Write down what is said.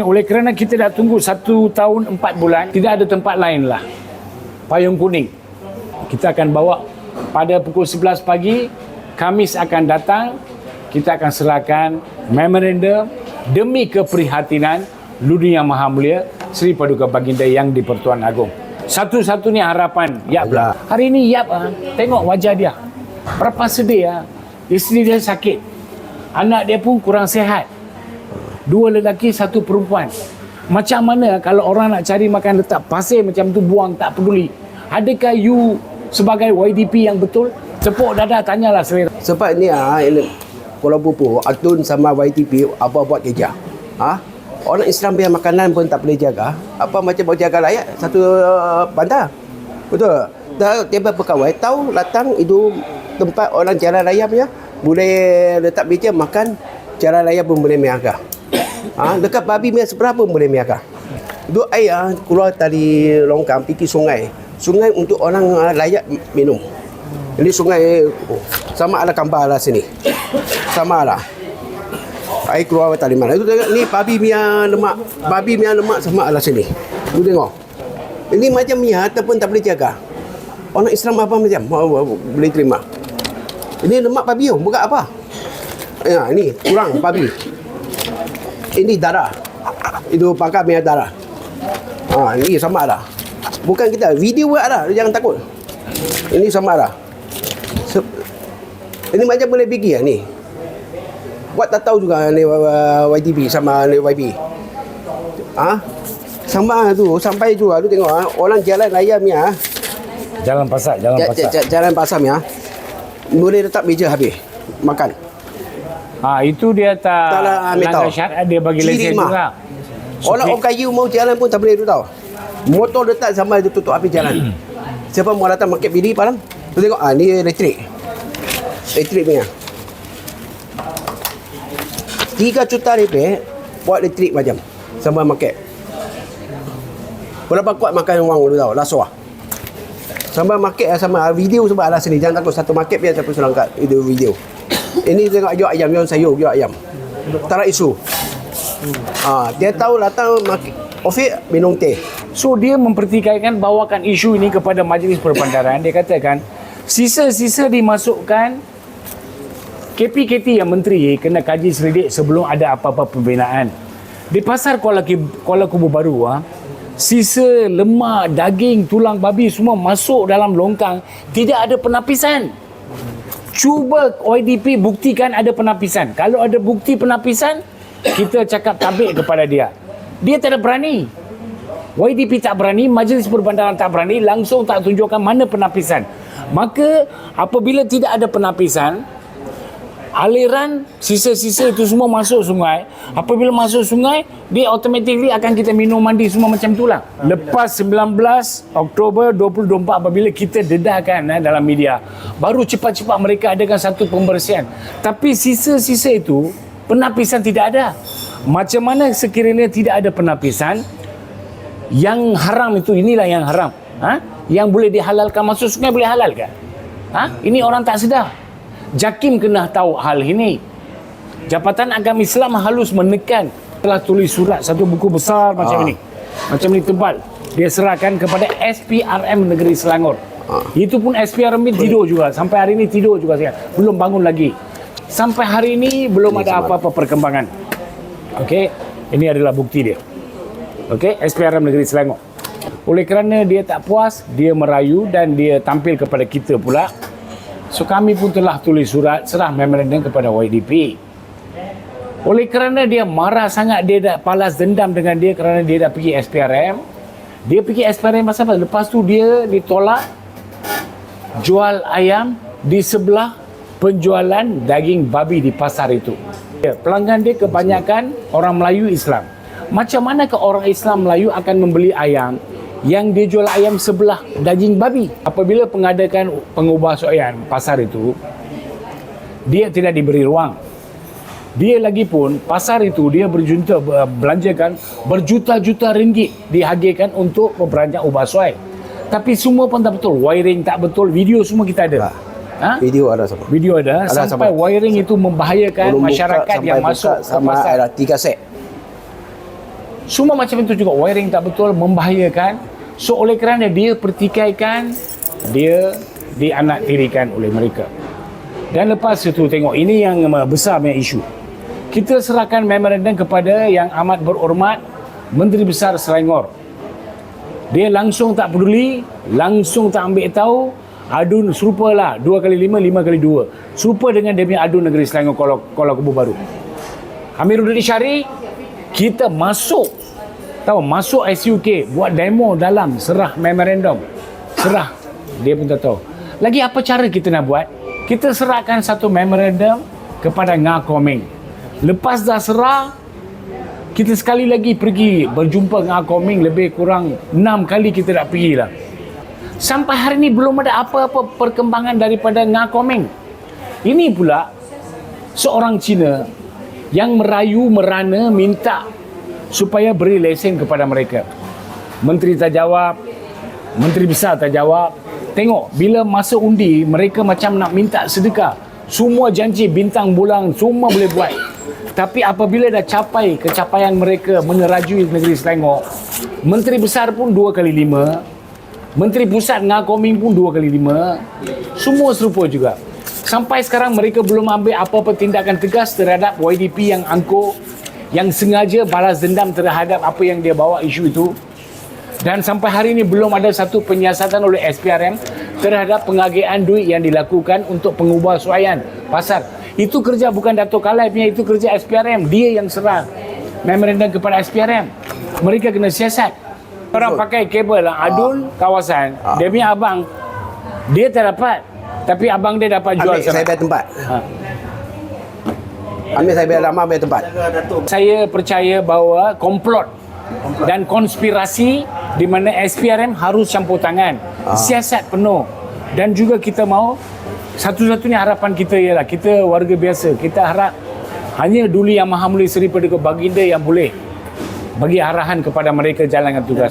Oleh kerana kita dah tunggu 1 tahun 4 bulan, tidak ada tempat lain lah. Payung kuning. Kita akan bawa pada pukul 11 pagi, Khamis akan datang, kita akan serahkan memorandum demi keprihatinan Ludu Yang Maha Mulia Seri Paduka Baginda Yang di-Pertuan Agong. Satu-satunya harapan Yap lah. Hari ini Yap tengok wajah dia. Berapa sedih isteri dia sakit. Anak dia pun kurang sihat. 2 lelaki, 1 perempuan. Macam mana kalau orang nak cari makan letak pasir macam tu buang tak peduli. Adakah you sebagai YDP yang betul? Tepuk dada tanyalah selera. Sebab ni Kuala Lumpur, Atun sama YTP apa buat kerja. Orang Islam biar makanan pun tak boleh jaga. Apa macam mau jaga layak satu bandar. Betul. Dah tiba pegawai tahu latang itu tempat orang jalan raya punya boleh letak meja makan, jalan raya pun boleh miaga. Dekat babi punya seberapa pun boleh miaga. Itu air keluar dari longkang pergi sungai. Sungai untuk orang layak minum. Ini sungai sama ada gambar lah sini. Sama lah. Air keluar dari mana. Itu tengok ni babi punya lemak. Babi punya lemak sama ada sini. Tu tengok. Ini macam mia ataupun tak boleh jaga. Orang Islam apa macam boleh terima. Ini lemak babi bukan apa. Ya, ini kurang babi. Ini darah. Itu pakai punya darah. Ini sama ada. Bukan kita video ada, jangan takut. Ini sama ada. Ini macam boleh pergi ni. Buat tak tahu juga ni YTP sama ni YB. Sama tu sampai juga tu tengok orang jalan raya punya. Jalan pasar. Jalan pasar punya. Boleh letak meja habis makan. Itu dia tak langgar syarat, dia bagi lesen juga. Orang kaya mau jalan pun tak boleh tu tahu. Motor letak sama itu tutup api jalan. Siapa mau datang market pilih param? Tu tengok ni elektrik. Elektrik punya. 3 juta lebih buat elektrik macam sama market. Berapa kuat makan wang tu tahu, laso sama market sama video sebab ada sini. Jangan takut satu market biar siapa suruh angkat itu video. Ini tengok jual ayam, yang sayur jual ayam. Tak ada isu. Dia tahu datang market office minum teh. So dia mempertikaikan bawakan isu ini kepada Majlis Perbandaran. Dia katakan sisa-sisa dimasukkan KPKT yang menteri kena kaji selidik sebelum ada apa-apa pembinaan. Di pasar Kuala Kubu Baru sisa lemak, daging, tulang babi semua masuk dalam longkang, tidak ada penapisan. Cuba YDP buktikan ada penapisan. Kalau ada bukti penapisan, kita cakap tabik kepada dia. Dia tidak berani. YDP tak berani, Majlis Perbandaran tak berani, langsung tak tunjukkan mana penapisan. Maka apabila tidak ada penapisan, aliran sisa-sisa itu semua masuk sungai. Apabila masuk sungai, dia automatically akan kita minum mandi semua macam itulah. Lepas 19 Oktober 2024 apabila kita dedahkan dalam media, baru cepat-cepat mereka adakan satu pembersihan. Tapi sisa-sisa itu penapisan tidak ada. Macam mana sekiranya tidak ada penapisan, yang haram itu inilah yang haram. Yang boleh dihalalkan masuk sungai boleh halalkan. Ini orang tak sedar. JAKIM kena tahu hal ini. Jabatan Agama Islam halus menekan. Telah tulis surat satu buku besar macam ini. Macam ini tebal. Dia serahkan kepada SPRM Negeri Selangor. Itu pun SPRM tidur juga. Sampai hari ini tidur juga. Belum bangun lagi. Sampai hari ini belum ada apa-apa perkembangan. Okey, ini adalah bukti dia. Okey, SPRM Negeri Selangor. Oleh kerana dia tak puas, dia merayu dan dia tampil kepada kita pula. So kami pun telah tulis surat serah memorandum kepada YDP. Oleh kerana dia marah sangat, dia dah balas dendam dengan dia kerana dia dah pergi SPRM. Dia pergi SPRM pasal apa? Lepas tu dia ditolak jual ayam di sebelah penjualan daging babi di pasar itu. Pelanggan dia kebanyakan orang Melayu Islam. Macam mana ke orang Islam Melayu akan membeli ayam yang dia jual ayam sebelah daging babi? Apabila pengadakan pengubahsuaian pasar itu, dia tidak diberi ruang. Dia lagi pun pasar itu dia belanjakan berjuta-juta ringgit dihadirkan untuk memperanjat ubahsuai. Tapi semua pun tak betul. Wiring tak betul, video semua kita ada. Video ada sama. Video ada sampai sama. Wiring itu membahayakan belum masyarakat yang masuk sama pasar. ada 3 set. Semua macam itu juga, wiring tak betul, membahayakan. So oleh kerana dia pertikaikan, dia dianaktirikan oleh mereka. Dan lepas itu tengok, ini yang besar punya isu. Kita serahkan memorandum kepada yang amat berhormat Menteri Besar Selangor. Dia langsung tak peduli, langsung tak ambil tahu. Adun serupalah 2x5, 5x2. Serupa dengan dia punya adun negeri Selangor Kuala Kubu Baru. Amiruddin Syari, kita masuk SUK, buat demo dalam, serah memorandum, serah, dia pun tak tahu. Lagi apa cara kita nak buat? Kita serahkan satu memorandum kepada Nga Koming. Lepas dah serah, kita sekali lagi pergi berjumpa Nga Koming, lebih kurang 6 kali kita dah pergi lah. Sampai hari ini belum ada apa-apa perkembangan daripada Nga Koming. Ini pula seorang Cina yang merayu, merana, minta supaya beri lesen kepada mereka. Menteri tak jawab, Menteri Besar tak jawab. Tengok, bila masa undi, mereka macam nak minta sedekah. Semua janji bintang bulan, semua boleh buat. Tapi apabila dah capai kecapaian mereka menerajui negeri Selangor, Menteri Besar pun 2x5, Menteri Pusat Nga Koming pun 2x5, semua serupa juga. Sampai sekarang mereka belum ambil apa-apa tindakan tegas terhadap YDP yang angkuh, yang sengaja balas dendam terhadap apa yang dia bawa isu itu. Dan sampai hari ini belum ada satu penyiasatan oleh SPRM terhadap pengagihan duit yang dilakukan untuk pengubahsuaian pasar. Itu kerja bukan Dato' Kalai punya, itu kerja SPRM. Dia yang serah memorandum kepada SPRM. Mereka kena siasat. Orang pakai kabel adun kawasan. Dia punya abang, dia tak dapat. Tapi abang dia dapat jual Ambil saya bayar tempat. Ambil saya bayar lama, bayar tempat. Saya percaya bahawa komplot dan konspirasi di mana SPRM harus campur tangan. Siasat penuh. Dan juga kita mahu, satu-satunya harapan kita ialah kita warga biasa, kita harap hanya Duli Yang Maha Mulia Seri Paduka Baginda yang boleh bagi arahan kepada mereka jalankan tugas.